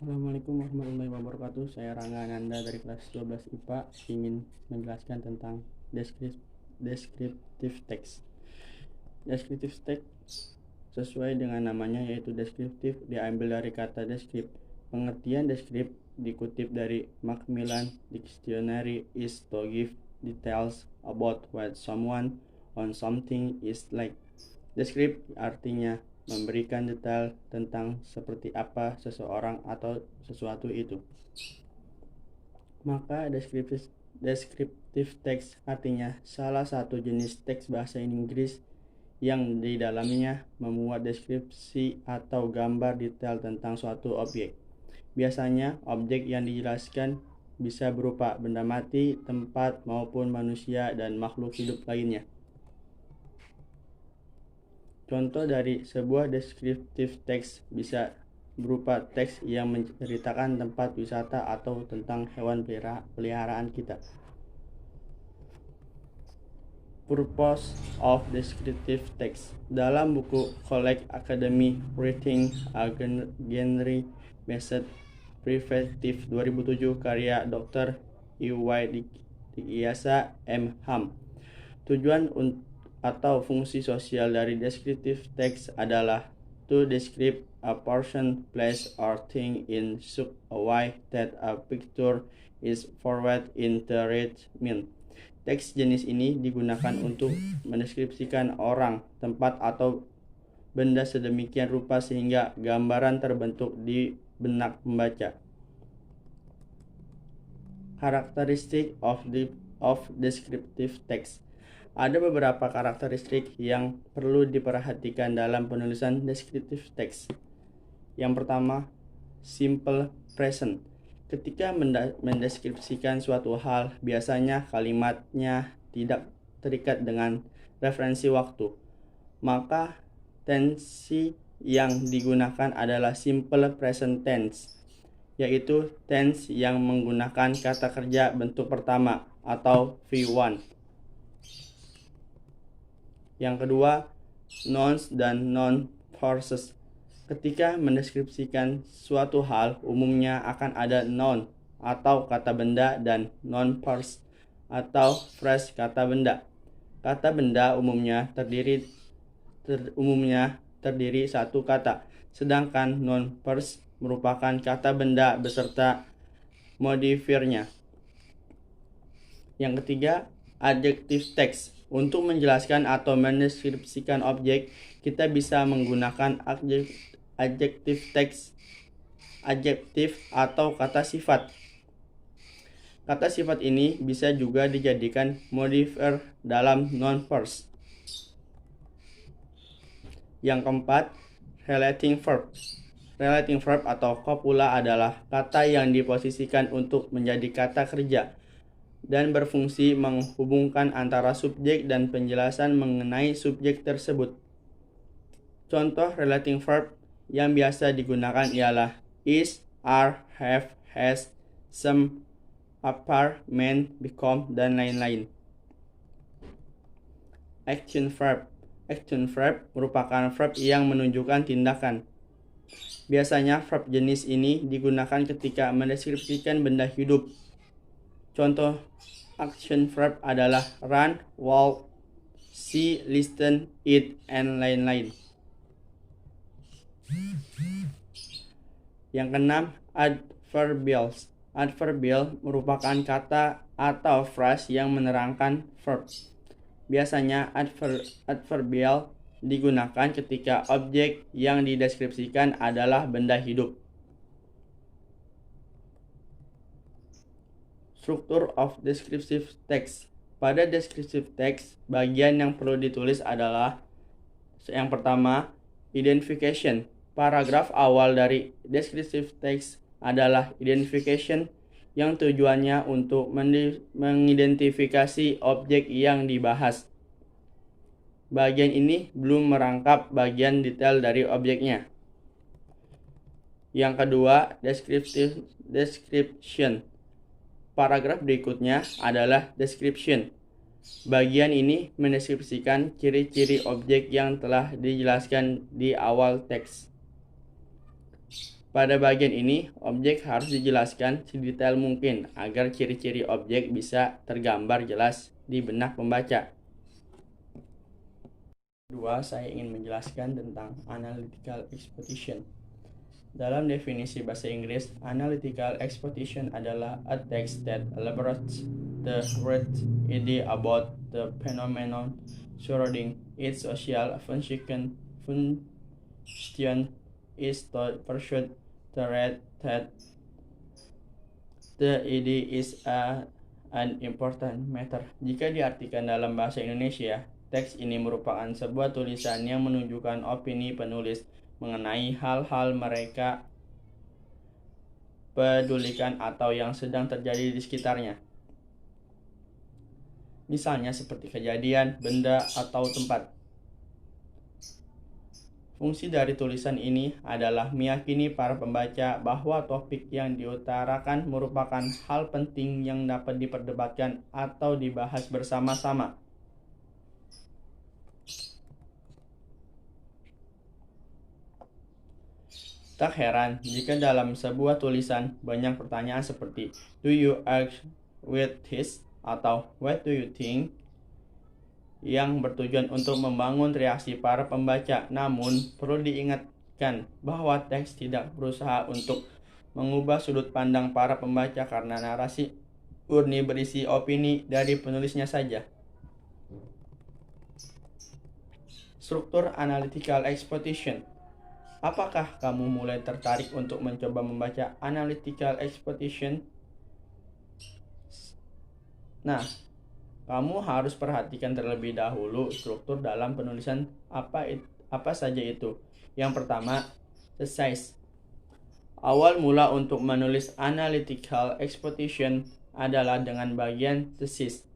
Assalamualaikum warahmatullahi wabarakatuh. Saya Rangga Ananda dari kelas 12 IPA ingin menjelaskan tentang deskriptif teks. Deskriptif teks sesuai dengan namanya yaitu deskriptif diambil dari kata deskrip. Pengertian deskrip dikutip dari Macmillan Dictionary is to give details about what someone on something is like. Deskrip artinya memberikan detail tentang seperti apa seseorang atau sesuatu itu. Maka deskriptif teks artinya salah satu jenis teks bahasa Inggris yang di dalamnya memuat deskripsi atau gambar detail tentang suatu objek. Biasanya objek yang dijelaskan bisa berupa benda mati, tempat, maupun manusia dan makhluk hidup lainnya. Contoh dari sebuah deskriptif teks bisa berupa teks yang menceritakan tempat wisata atau tentang hewan peliharaan kita. Purpose of descriptive text. Dalam buku Collect Academy Writing a Genre Based Perspective 2007 karya Dr. E.Y. Dikyasa M. Ham. Tujuan atau fungsi sosial dari descriptive text adalah to describe a person, place, or thing in such a way that a picture is forward in the right meaning. Teks jenis ini digunakan untuk mendeskripsikan orang, tempat, atau benda sedemikian rupa sehingga gambaran terbentuk di benak pembaca. Karakteristik of descriptive text. Ada beberapa karakteristik yang perlu diperhatikan dalam penulisan deskriptif teks. Yang pertama, simple present. Ketika mendeskripsikan suatu hal, biasanya kalimatnya tidak terikat dengan referensi waktu. Maka tensi yang digunakan adalah simple present tense, yaitu tense yang menggunakan kata kerja bentuk pertama atau V1. Yang kedua, nouns dan noun phrases. Ketika mendeskripsikan suatu hal, umumnya akan ada noun atau kata benda dan noun phrase atau phrase kata benda. Kata benda umumnya terdiri satu kata, sedangkan noun phrase merupakan kata benda beserta modifiernya. Yang ketiga, adjective text. Untuk menjelaskan atau mendeskripsikan objek, kita bisa menggunakan adjective text, adjektif, atau kata sifat. Kata sifat ini bisa juga dijadikan modifier dalam noun phrase. Yang keempat, relating verb. Relating verb atau copula adalah kata yang diposisikan untuk menjadi kata kerja dan berfungsi menghubungkan antara subjek dan penjelasan mengenai subjek tersebut. Contoh relating verb yang biasa digunakan ialah is, are, have, has, some, appear, mean, become, dan lain-lain. Action verb. Action verb merupakan verb yang menunjukkan tindakan. Biasanya verb jenis ini digunakan ketika mendeskripsikan benda hidup. Contoh action verb adalah run, walk, see, listen, eat, and lain-lain. Yang keenam, adverbials. Adverbial merupakan kata atau phrase yang menerangkan verb. Biasanya adverbial digunakan ketika objek yang dideskripsikan adalah benda hidup. Structure of descriptive text. Pada descriptive text, bagian yang perlu ditulis adalah yang pertama, identification. Paragraf awal dari descriptive text adalah identification yang tujuannya untuk mengidentifikasi objek yang dibahas. Bagian ini belum merangkap bagian detail dari objeknya. Yang kedua, description. Paragraf berikutnya adalah description. Bagian ini mendeskripsikan ciri-ciri objek yang telah dijelaskan di awal teks. Pada bagian ini, objek harus dijelaskan sedetail mungkin agar ciri-ciri objek bisa tergambar jelas di benak pembaca. Kedua, saya ingin menjelaskan tentang analytical exposition. Dalam definisi bahasa Inggris, analytical exposition adalah a text that elaborates the word idea about the phenomenon surrounding its social function is to pursue the read that the idea is an important matter. Jika diartikan dalam bahasa Indonesia, teks ini merupakan sebuah tulisan yang menunjukkan opini penulis mengenai hal-hal mereka pedulikan atau yang sedang terjadi di sekitarnya. Misalnya seperti kejadian, benda, atau tempat. Fungsi dari tulisan ini adalah meyakini para pembaca bahwa topik yang diutarakan merupakan hal penting yang dapat diperdebatkan atau dibahas bersama-sama. Tak heran jika dalam sebuah tulisan banyak pertanyaan seperti "Do you agree with this?" atau "What do you think?" yang bertujuan untuk membangun reaksi para pembaca. Namun, perlu diingatkan bahwa teks tidak berusaha untuk mengubah sudut pandang para pembaca karena narasi murni berisi opini dari penulisnya saja. Struktur analytical exposition. Apakah kamu mulai tertarik untuk mencoba membaca analytical exposition? Nah, kamu harus perhatikan terlebih dahulu struktur dalam penulisan apa saja itu. Yang pertama, thesis. Awal mula untuk menulis analytical exposition adalah dengan bagian thesis.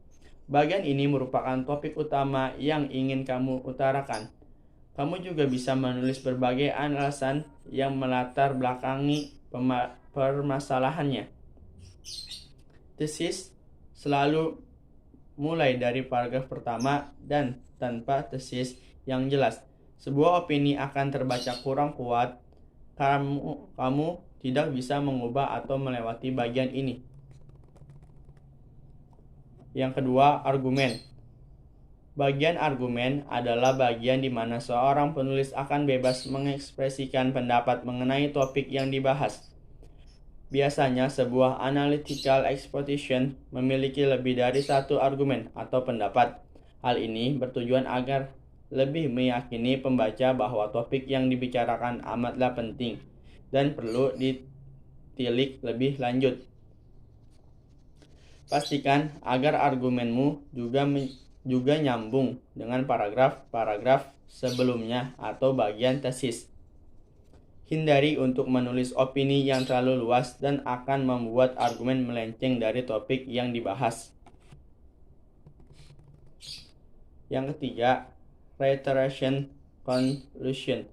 Bagian ini merupakan topik utama yang ingin kamu utarakan. Kamu juga bisa menulis berbagai alasan yang melatar belakangi permasalahannya. Thesis selalu mulai dari paragraf pertama dan tanpa tesis yang jelas. Sebuah opini akan terbaca kurang kuat. Kamu tidak bisa mengubah atau melewati bagian ini. Yang kedua, argumen. Bagian argumen adalah bagian di mana seorang penulis akan bebas mengekspresikan pendapat mengenai topik yang dibahas. Biasanya sebuah analytical exposition memiliki lebih dari satu argumen atau pendapat. Hal ini bertujuan agar lebih meyakini pembaca bahwa topik yang dibicarakan amatlah penting dan perlu ditilik lebih lanjut. Pastikan agar argumenmu juga nyambung dengan paragraf-paragraf sebelumnya atau bagian tesis. Hindari untuk menulis opini yang terlalu luas dan akan membuat argumen melenceng dari topik yang dibahas. Yang ketiga, reiteration conclusion.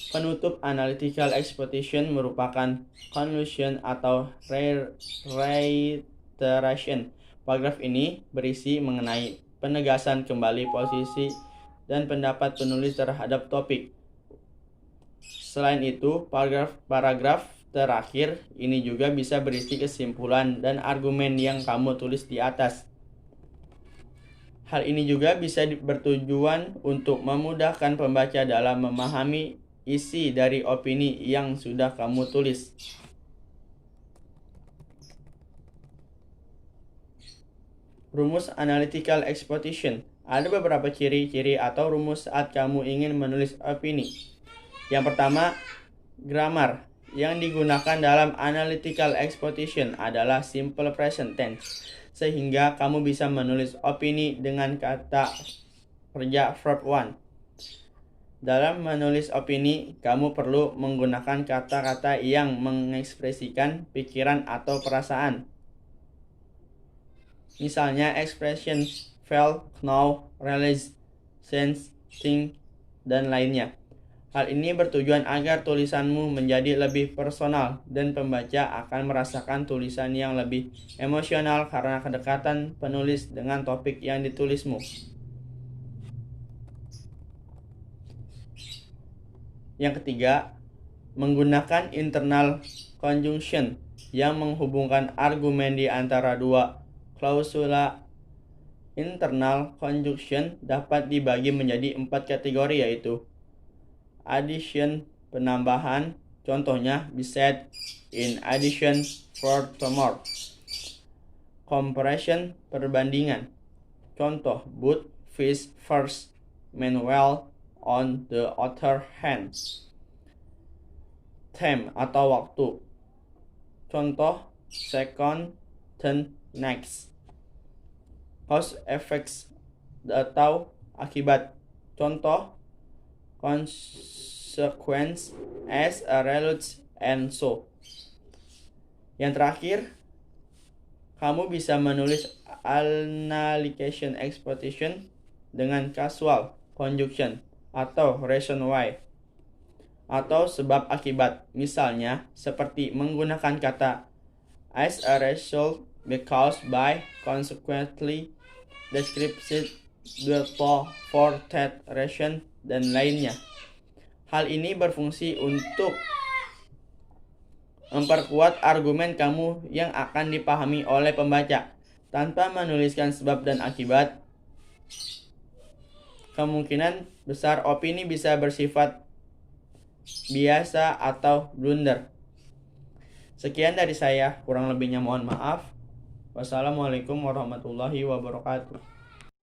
Penutup analytical exposition merupakan conclusion atau reiteration. Paragraf ini berisi mengenai penegasan kembali posisi dan pendapat penulis terhadap topik. Selain itu, paragraf terakhir ini juga bisa berisi kesimpulan dan argumen yang kamu tulis di atas. Hal ini juga bisa bertujuan untuk memudahkan pembaca dalam memahami isi dari opini yang sudah kamu tulis. Rumus analytical exposition. Ada beberapa ciri-ciri atau rumus saat kamu ingin menulis opini. Yang pertama, grammar. Yang digunakan dalam analytical exposition adalah simple present tense, sehingga kamu bisa menulis opini dengan kata kerja verb 1. Dalam menulis opini, kamu perlu menggunakan kata-kata yang mengekspresikan pikiran atau perasaan. Misalnya expression felt, know, realize, sense, think, dan lainnya. Hal ini bertujuan agar tulisanmu menjadi lebih personal dan pembaca akan merasakan tulisan yang lebih emosional karena kedekatan penulis dengan topik yang ditulismu. Yang ketiga, Menggunakan internal conjunction yang menghubungkan argumen di antara dua klausula. Internal conjunction dapat dibagi menjadi 4 kategori, yaitu addition, penambahan, contohnya besides, in addition, furthermore. Comparison, perbandingan, contoh both fish first, Manuel on the other hand. Time atau waktu, contoh second, then next. Cause effects atau akibat, contoh consequence, as a result, and so. Yang terakhir, kamu bisa menulis analysis exposition dengan causal conjunction atau reason why atau sebab akibat. Misalnya seperti menggunakan kata as a result, because, by, consequently, descriptive, therefore, for, that reason, dan lainnya. Hal ini berfungsi untuk memperkuat argumen kamu yang akan dipahami oleh pembaca. Tanpa menuliskan sebab dan akibat, kemungkinan besar opini bisa bersifat biasa atau blunder. Sekian dari saya, kurang lebihnya mohon maaf. Wassalamualaikum warahmatullahi wabarakatuh.